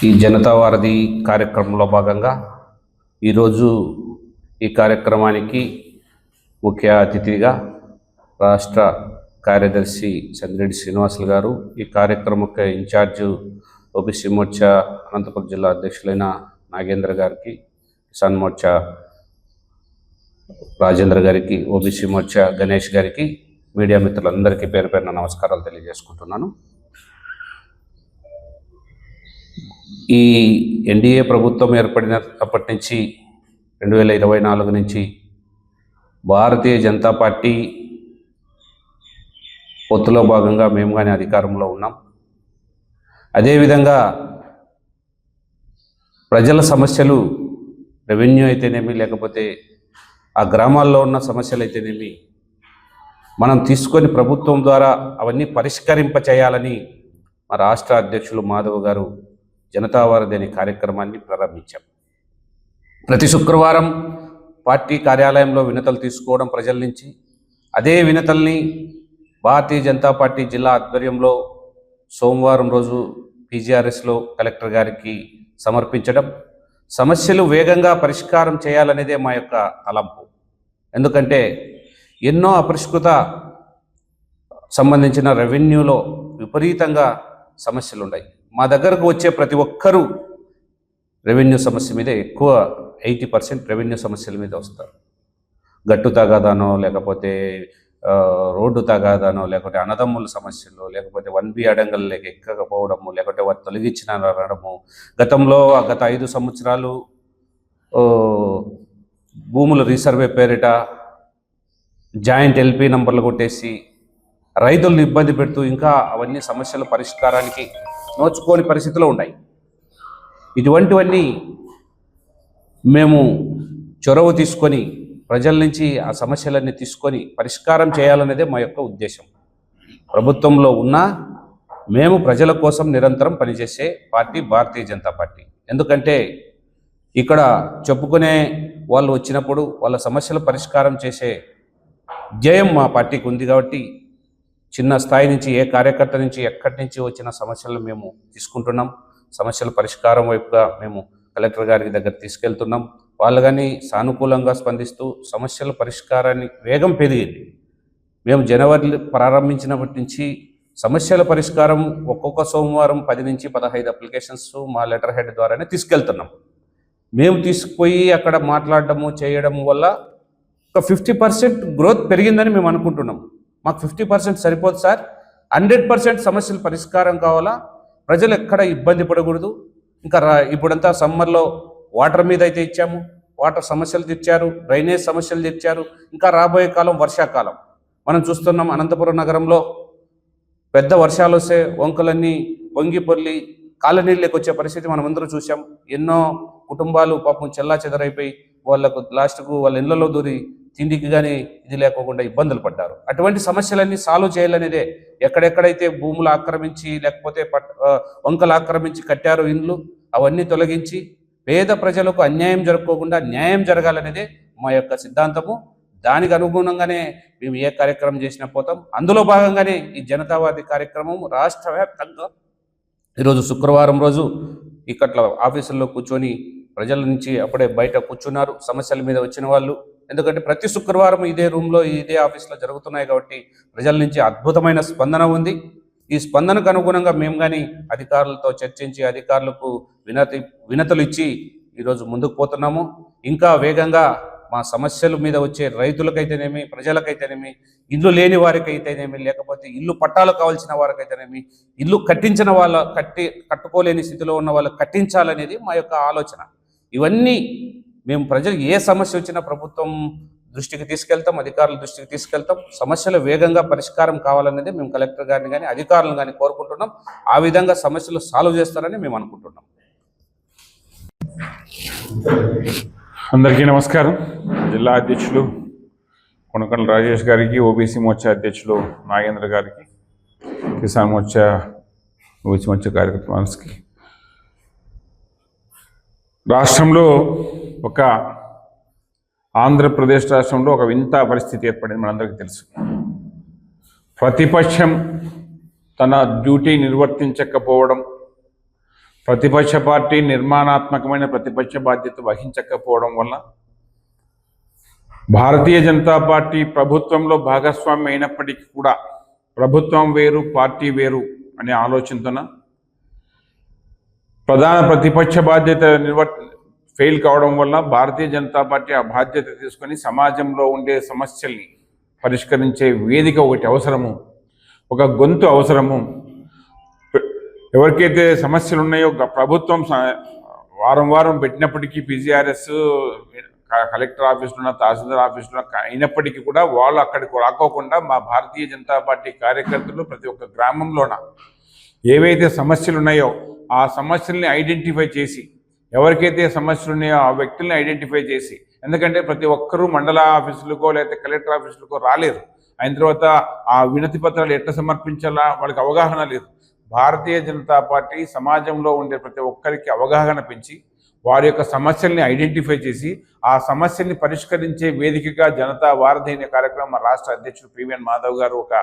ఈ జనతా వారధి కార్యక్రమంలో భాగంగా ఈరోజు ఈ కార్యక్రమానికి ముఖ్య అతిథిగా రాష్ట్ర కార్యదర్శి చంద్రెడ్డి శ్రీనివాసులు గారు, ఈ కార్యక్రమకు ఇన్ఛార్జ్ ఓబీసీ మోర్చా అనంతపురం జిల్లా అధ్యక్షులైన నాగేంద్ర గారికి, కిసాన్ మోర్చా రాజేంద్ర గారికి, ఓబీసీ మోర్చా గణేష్ గారికి, మీడియా మిత్రులందరికీ పేరు పేరున నమస్కారాలు తెలియజేసుకుంటున్నాను. ఈ ఎన్డీఏ ప్రభుత్వం ఏర్పడినప్పటి నుంచి 2024 నుంచి భారతీయ జనతా పార్టీ పొత్తులో భాగంగా మేము కానీ అధికారంలో ఉన్నాం. అదేవిధంగా ప్రజల సమస్యలు, రెవెన్యూ అయితేనేమి, లేకపోతే ఆ గ్రామాల్లో ఉన్న సమస్యలు అయితేనేమి మనం తీసుకొని ప్రభుత్వం ద్వారా అవన్నీ పరిష్కరింపచేయాలని మా రాష్ట్ర అధ్యక్షులు మాధవ్ గారు జనతా వారధి అనే కార్యక్రమాన్ని ప్రారంభించాం. ప్రతి శుక్రవారం పార్టీ కార్యాలయంలో వినతులు తీసుకోవడం ప్రజల నుంచి, అదే వినతుల్ని భారతీయ జనతా పార్టీ జిల్లా ఆధ్వర్యంలో సోమవారం రోజు పీజీఆర్ఎస్లో కలెక్టర్ గారికి సమర్పించడం, సమస్యలు వేగంగా పరిష్కారం చేయాలనేదే మా యొక్క తలంపు. ఎందుకంటే ఎన్నో అపరిష్కృత సంబంధించిన రెవెన్యూలో విపరీతంగా సమస్యలు ఉన్నాయి. మా దగ్గరకు వచ్చే ప్రతి ఒక్కరూ రెవెన్యూ సమస్య మీద ఎక్కువ 80% రెవెన్యూ సమస్యల మీద వస్తారు. గట్టు తగాదానో, లేకపోతే రోడ్డు తగాదానో, లేకపోతే అన్నదమ్ముల సమస్యలు, లేకపోతే 1B అడంగల్ లేక ఎక్కకపోవడము, లేకపోతే వారు తొలగించిన అనడము. గత 5 సంవత్సరాలు భూముల రీసర్వే పేరిట జాయింట్ ఎల్పీ నంబర్లు కొట్టేసి రైతులను ఇబ్బంది పెడుతూ ఇంకా అవన్నీ సమస్యల పరిష్కారానికి నోచుకోని పరిస్థితిలో ఉన్నాయి. ఇటువంటివన్నీ మేము చొరవ తీసుకొని ప్రజల నుంచి ఆ సమస్యలన్నీ తీసుకొని పరిష్కారం చేయాలనేదే మా యొక్క ఉద్దేశం. ప్రభుత్వంలో ఉన్నా మేము ప్రజల కోసం నిరంతరం పనిచేసే పార్టీ భారతీయ జనతా పార్టీ. ఎందుకంటే ఇక్కడ చెప్పుకునే వాళ్ళు వచ్చినప్పుడు వాళ్ళ సమస్యల పరిష్కారం చేసే ధ్యేయం మా పార్టీకి ఉంది. కాబట్టి చిన్న స్థాయి నుంచి, ఏ కార్యకర్త నుంచి, ఎక్కడి నుంచి వచ్చిన సమస్యలను మేము తీసుకుంటున్నాం. సమస్యల పరిష్కారం వైపుగా మేము కలెక్టర్ గారి దగ్గర తీసుకెళ్తున్నాం. వాళ్ళు కానీ సానుకూలంగా స్పందిస్తూ సమస్యల పరిష్కారాన్ని వేగం పెరిగింది. మేము జనవరి ప్రారంభించినప్పటి నుంచి సమస్యల పరిష్కారం ఒక్కొక్క సోమవారం 10 నుంచి 15 అప్లికేషన్స్ మా లెటర్ హెడ్ ద్వారానే తీసుకెళ్తున్నాం. మేము తీసుకుపోయి అక్కడ మాట్లాడటము చేయడము వల్ల ఒక 50% గ్రోత్ పెరిగిందని మేము అనుకుంటున్నాం. మాకు 50% సరిపోదు సార్, 100% సమస్యల పరిష్కారం కావాలా, ప్రజలు ఎక్కడ ఇబ్బంది పడకూడదు. ఇంకా ఇప్పుడంతా సమ్మర్లో వాటర్ మీద అయితే ఇచ్చాము, వాటర్ సమస్యలు తెచ్చారు, డ్రైనేజ్ సమస్యలు తెచ్చారు. ఇంకా రాబోయే కాలం వర్షాకాలం మనం చూస్తున్నాం. అనంతపురం నగరంలో పెద్ద వర్షాలు వస్తే వంకలన్నీ పొంగి పొర్లి కాలనీళ్ళకి వచ్చే పరిస్థితి మనం అందరూ చూసాం. ఎన్నో కుటుంబాలు పాపం చెల్లా చెదరైపోయి వాళ్ళకు లాస్ట్కు వాళ్ళ ఇళ్లలో దూరి తిండికి కానీ ఇది లేకోకుండా ఇబ్బందులు పడ్డారు. అటువంటి సమస్యలన్నీ సాల్వ్ చేయాలనేదే. ఎక్కడెక్కడైతే భూములు ఆక్రమించి, లేకపోతే వంకలు ఆక్రమించి కట్టారో ఇండ్లు, అవన్నీ తొలగించి పేద ప్రజలకు అన్యాయం జరగకోకుండా న్యాయం జరగాలనేదే మా యొక్క సిద్ధాంతము. దానికి అనుగుణంగానే మేము ఏ కార్యక్రమం చేసినా పోతాం. అందులో భాగంగానే ఈ జనతావాది కార్యక్రమం రాష్ట్ర వ్యాప్తంగా ఈరోజు శుక్రవారం రోజు ఇక్కట్ల ఆఫీసుల్లో కూర్చొని ప్రజల నుంచి అప్పుడే బయట కూర్చున్నారు సమస్యల మీద వచ్చిన వాళ్ళు. ఎందుకంటే ప్రతి శుక్రవారం ఇదే రూమ్లో, ఇదే ఆఫీస్లో జరుగుతున్నాయి కాబట్టి ప్రజల నుంచి అద్భుతమైన స్పందన ఉంది. ఈ స్పందనకు అనుగుణంగా మేము కానీ అధికారులతో చర్చించి అధికారులకు వినతులు ఇచ్చి ఈరోజు ముందుకు పోతున్నాము. ఇంకా వేగంగా మా సమస్యల మీద వచ్చే రైతులకైతేనేమి, ప్రజలకైతేనేమి, ఇల్లు లేని వారికైతేనేమి, లేకపోతే ఇల్లు పట్టాలు కావాల్సిన వారికైతేనేమి, ఇల్లు కట్టించిన కట్టుకోలేని స్థితిలో ఉన్న వాళ్ళు కట్టించాలనేది మా యొక్క ఆలోచన. ఇవన్నీ మేము ప్రజలు ఏ సమస్య వచ్చినా ప్రభుత్వం దృష్టికి తీసుకెళ్తాం, అధికారుల దృష్టికి తీసుకెళ్తాం. సమస్యలు వేగంగా పరిష్కారం కావాలనేది మేము కలెక్టర్ గారిని కానీ అధికారులను కానీ కోరుకుంటున్నాం. ఆ విధంగా సమస్యలు సాల్వ్ చేస్తారని మేము అనుకుంటున్నాం. అందరికీ నమస్కారం. జిల్లా అధ్యక్షులు కొనకళ్ళ రాజేష్ గారికి, ఓబీసీ మోర్చా అధ్యక్షులు నాగేంద్ర గారికి, కిసాన్ మోర్చా ఓబీసీ మోర్చా కార్యకర్తలకి, రాష్ట్రంలో ఆంధ్రప్రదేశ్ రాష్ట్రంలో ఒక వింత పరిస్థితి ఏర్పడింది. మనందరికీ తెలుసు. ప్రతిపక్షం తన డ్యూటీ నిర్వర్తించకపోవడం, ప్రతిపక్ష పార్టీ నిర్మాణాత్మకమైన ప్రతిపక్ష బాధ్యత వహించకపోవడం వల్ల భారతీయ జనతా పార్టీ ప్రభుత్వంలో భాగస్వామ్యం అయినప్పటికీ కూడా ప్రభుత్వం వేరు పార్టీ వేరు అనే ఆలోచనతోన ప్రధాన ప్రతిపక్ష బాధ్యత ఫెయిల్ కావడం వల్ల భారతీయ జనతా పార్టీ ఆ బాధ్యత తీసుకొని సమాజంలో ఉండే సమస్యల్ని పరిష్కరించే వేదిక ఒకటి అవసరము, ఒక గొంతు అవసరము. ఎవరికైతే సమస్యలు ఉన్నాయో ప్రభుత్వం వారం వారం పెట్టినప్పటికీ పీజీఆర్ఎస్ కలెక్టర్ ఆఫీసులో తహసీల్దార్ ఆఫీసులో అయినప్పటికీ కూడా వాళ్ళు అక్కడికి రాకోకుండా మా భారతీయ జనతా పార్టీ కార్యకర్తలు ప్రతి ఒక్క గ్రామంలోన ఏవైతే సమస్యలు ఉన్నాయో ఆ సమస్యల్ని ఐడెంటిఫై చేసి, ఎవరికైతే సమస్యలు ఉన్నాయో ఆ వ్యక్తుల్ని ఐడెంటిఫై చేసి, ఎందుకంటే ప్రతి ఒక్కరూ మండల ఆఫీసులకో లేకపోతే కలెక్టర్ ఆఫీసులకో రాలేరు. అయిన తర్వాత ఆ వినతి పత్రాలు ఎట్లా సమర్పించాలా వాళ్ళకి అవగాహన లేదు. భారతీయ జనతా పార్టీ సమాజంలో ఉండే ప్రతి ఒక్కరికి అవగాహన పెంచి వారి యొక్క సమస్యల్ని ఐడెంటిఫై చేసి ఆ సమస్యల్ని పరిష్కరించే వేదికగా జనతా వారధి అనే కార్యక్రమం రాష్ట్ర అధ్యక్షుడు పివిఎన్ మాధవ్ గారు ఒక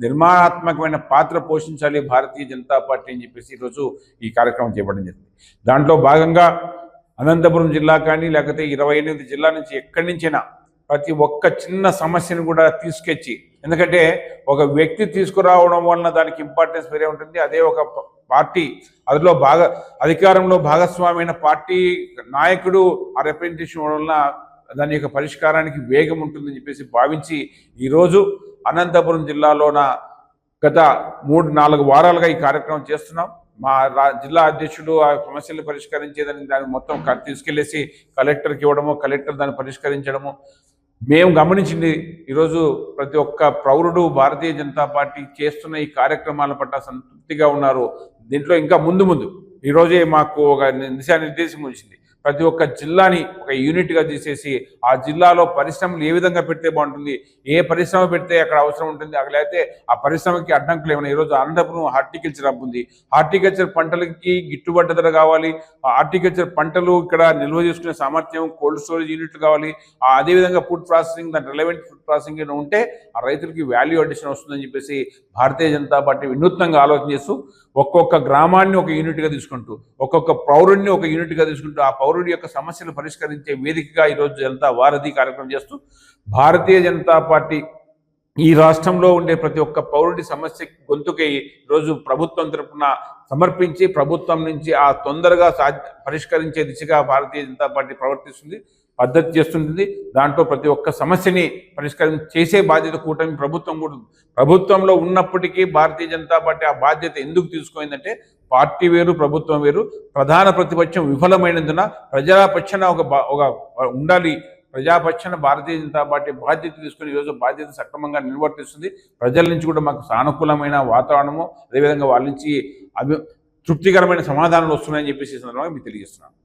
నిర్మాణాత్మకమైన పాత్ర పోషించాలి భారతీయ జనతా పార్టీ అని చెప్పేసి ఈరోజు ఈ కార్యక్రమం చేపట్టడం జరిగింది. దాంట్లో భాగంగా అనంతపురం జిల్లా కానీ లేకపోతే 28 జిల్లా నుంచి ఎక్కడి నుంచైనా ప్రతి ఒక్క చిన్న సమస్యను కూడా తీసుకొచ్చి, ఎందుకంటే ఒక వ్యక్తి తీసుకురావడం వలన దానికి ఇంపార్టెన్స్ వేరే ఉంటుంది. అదే ఒక పార్టీ అందులో అధికారంలో భాగస్వామైన పార్టీ నాయకుడు ఆ రిప్రజెంటేషన్ వలన దాని యొక్క పరిష్కారానికి వేగం ఉంటుందని చెప్పేసి భావించి ఈరోజు అనంతపురం జిల్లాలోన గత 3-4 వారాలుగా ఈ కార్యక్రమం చేస్తున్నాం. మా జిల్లా అధ్యక్షుడు ఆ సమస్యలు పరిష్కరించేదని దాన్ని మొత్తం తీసుకెళ్లేసి కలెక్టర్కి ఇవ్వడము, కలెక్టర్ దాన్ని పరిష్కరించడము మేము గమనించింది. ఈరోజు ప్రతి ఒక్క పౌరుడు భారతీయ జనతా పార్టీ చేస్తున్న ఈ కార్యక్రమాల పట్ల సంతృప్తిగా ఉన్నారు. దీంట్లో ఇంకా ముందు ఈరోజే మాకు ఒక దిశానిర్దేశం వచ్చింది. ప్రతి ఒక్క జిల్లాని ఒక యూనిట్గా తీసేసి ఆ జిల్లాలో పరిశ్రమలు ఏ విధంగా పెడితే బాగుంటుంది, ఏ పరిశ్రమ పెడితే అక్కడ అవసరం ఉంటుంది, అక్కడ అయితే ఆ పరిశ్రమకి అడ్డంకులు ఏమైనా. ఈరోజు అనంతపురం హార్టికల్చర్ హబ్ ఉంది. హార్టికల్చర్ పంటలకి గిట్టుబాటు ధర కావాలి, హార్టికల్చర్ పంటలు ఇక్కడ నిల్వ చేసుకునే సామర్థ్యం, కోల్డ్ స్టోరేజ్ యూనిట్లు కావాలి. అదేవిధంగా ఫుడ్ ప్రాసెసింగ్, దాని రిలవెంట్ ఫుడ్ ప్రాసెసింగ్ ఉంటే ఆ రైతులకి వాల్యూ అడిషన్ వస్తుందని చెప్పేసి భారతీయ జనతా పార్టీ వినూత్నంగా ఆలోచన చేస్తూ ఒక్కొక్క గ్రామాన్ని ఒక యూనిట్గా తీసుకుంటూ, ఒక్కొక్క పౌరుడిని ఒక యూనిట్గా తీసుకుంటూ ఆ పౌరుడి యొక్క సమస్యలు పరిష్కరించే వేదికగా ఈరోజు జనతా వారధి కార్యక్రమం చేస్తూ భారతీయ జనతా పార్టీ ఈ రాష్ట్రంలో ఉండే ప్రతి ఒక్క పౌరుడి సమస్య గొంతుకై ఈరోజు ప్రభుత్వం తరఫున సమర్పించి ప్రభుత్వం నుంచి ఆ తొందరగా పరిష్కరించే దిశగా భారతీయ జనతా పార్టీ ప్రవర్తిస్తుంది, పద్ధతి చేస్తుంటుంది. దాంట్లో ప్రతి ఒక్క సమస్యని చేసే బాధ్యత కూటమి ప్రభుత్వం కూడా ప్రభుత్వంలో ఉన్నప్పటికీ భారతీయ జనతా పార్టీ ఆ బాధ్యత ఎందుకు తీసుకుందంటే పార్టీ వేరు ప్రభుత్వం వేరు, ప్రధాన ప్రతిపక్షం విఫలమైనందున ప్రజాపక్షాన ఒక ఉండాలి. ప్రజాపక్షాన భారతీయ జనతా పార్టీ బాధ్యత తీసుకుని ఈరోజు బాధ్యత సక్రమంగా నిర్వర్తిస్తుంది. ప్రజల నుంచి కూడా మాకు సానుకూలమైన వాతావరణము, అదేవిధంగా వాళ్ళ నుంచి తృప్తికరమైన సమాధానాలు వస్తున్నాయని చెప్పేసి ఈ సందర్భంగా మీకు తెలియజేస్తున్నాను.